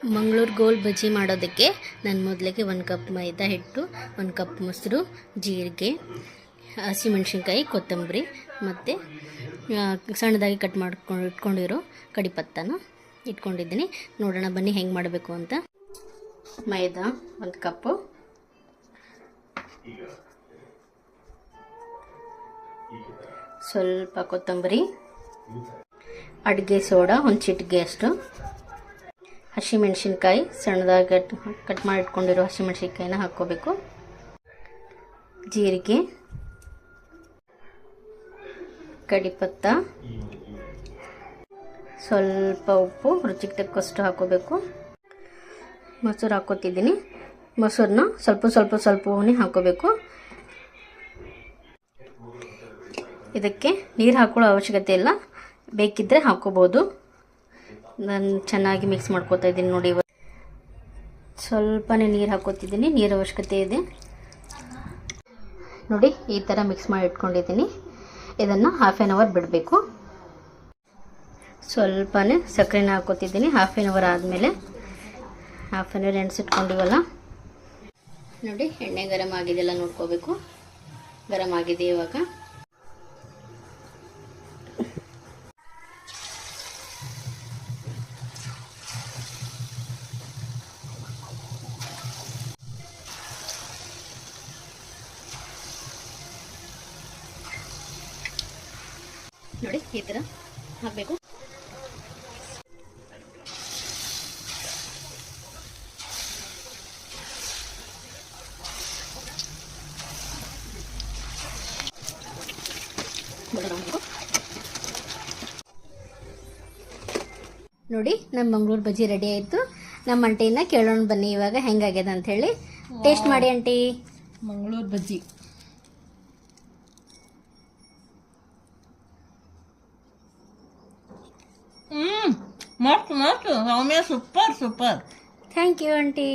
ಮಂಗಳೂರು ಗೋಲ್ ಬಜ್ಜಿ ಮಾಡೋದಕ್ಕೆ ನಾನು ಮೊದಲಿಗೆ 1 ಕಪ್ ಮೈದಾ ಹಿಟ್ಟು, 1 ಕಪ್ ಮೊಸರು, ಜೀರಿಗೆ, ಹಸಿಮೆಣಸಿನ್ಕಾಯಿ, ಕೊತ್ತಂಬರಿ ಮತ್ತು ಸಣ್ಣದಾಗಿ ಕಟ್ ಇಟ್ಕೊಂಡಿರೋ ಕಡಿಪತ್ತನ ಇಟ್ಕೊಂಡಿದ್ದೀನಿ. ನೋಡೋಣ ಬನ್ನಿ ಹೆಂಗೆ ಮಾಡಬೇಕು ಅಂತ. ಮೈದಾ 1 ಕಪ್ಪು, ಸ್ವಲ್ಪ ಕೊತ್ತಂಬರಿ, ಅಡುಗೆ ಸೋಡಾ 1 ಚಿಟಿಕೆ ಅಷ್ಟು, ಹಸಿಮೆಣಸಿನ್ಕಾಯಿ ಸಣ್ಣದಾಗಿ ಕಟ್ ಮಾಡಿ ಇಟ್ಕೊಂಡಿರೋ ಹಸಿಮೆಣಸಿನ್ಕಾಯಿನ ಹಾಕ್ಕೋಬೇಕು, ಜೀರಿಗೆ, ಕಡಿಪತ್ತ, ಸ್ವಲ್ಪ ಉಪ್ಪು ರುಚಿಗೆ ತಕ್ಕಷ್ಟು ಹಾಕೋಬೇಕು. ಮೊಸರು ಹಾಕೋತಿದ್ದೀನಿ. ಮೊಸರನ್ನ ಸ್ವಲ್ಪನೇ ಹಾಕೋಬೇಕು. ಇದಕ್ಕೆ ನೀರು ಹಾಕೊಳ್ಳೋ ಅವಶ್ಯಕತೆ ಇಲ್ಲ, ಬೇಕಿದ್ದರೆ ಹಾಕೋಬೋದು. ನಾನು ಚೆನ್ನಾಗಿ ಮಿಕ್ಸ್ ಮಾಡ್ಕೋತಾ ಇದ್ದೀನಿ ನೋಡಿ. ಸ್ವಲ್ಪನೇ ನೀರು ಹಾಕೋತಿದ್ದೀನಿ, ನೀರು ಅವಶ್ಯಕತೆ ಇದೆ ನೋಡಿ. ಈ ಥರ ಮಿಕ್ಸ್ ಮಾಡಿ ಇಟ್ಕೊಂಡಿದ್ದೀನಿ. ಇದನ್ನು 1/2 ಅವರ್ ಬಿಡಬೇಕು. ಸ್ವಲ್ಪನೇ ಸಕ್ಕರೆನ ಹಾಕೋತಿದ್ದೀನಿ. 1/2 ಅವರ್ ಆದಮೇಲೆ 1/2 ಅವರ್ ನೆನೆಸಿಟ್ಕೊಂಡಿವಲ್ಲ ನೋಡಿ, ಎಣ್ಣೆ ಗರಂ ಆಗಿದೆಲ್ಲ ನೋಡ್ಕೋಬೇಕು. ಗರಂ ಆಗಿದೆ ಇವಾಗ. ನೋಡಿ ಈ ಥರ ಹಾಕಬೇಕು. ನೋಡಿ ನಮ್ಮ ಮಂಗಳೂರು ಬಜ್ಜಿ ರೆಡಿ ಆಯಿತು. ನಮ್ಮ ಆಂಟಿನ ಕೇಳೋಣ ಬನ್ನಿ ಇವಾಗ ಹೆಂಗಾಗ್ಯದ ಅಂತ ಹೇಳಿ. ಟೇಸ್ಟ್ ಮಾಡಿ ಆಂಟಿ. ಮಂಗಳೂರು ಬಜ್ಜಿ ಮಸ್ತ್ ಮಸ್ತ್. Soumya super. Thank you aunty.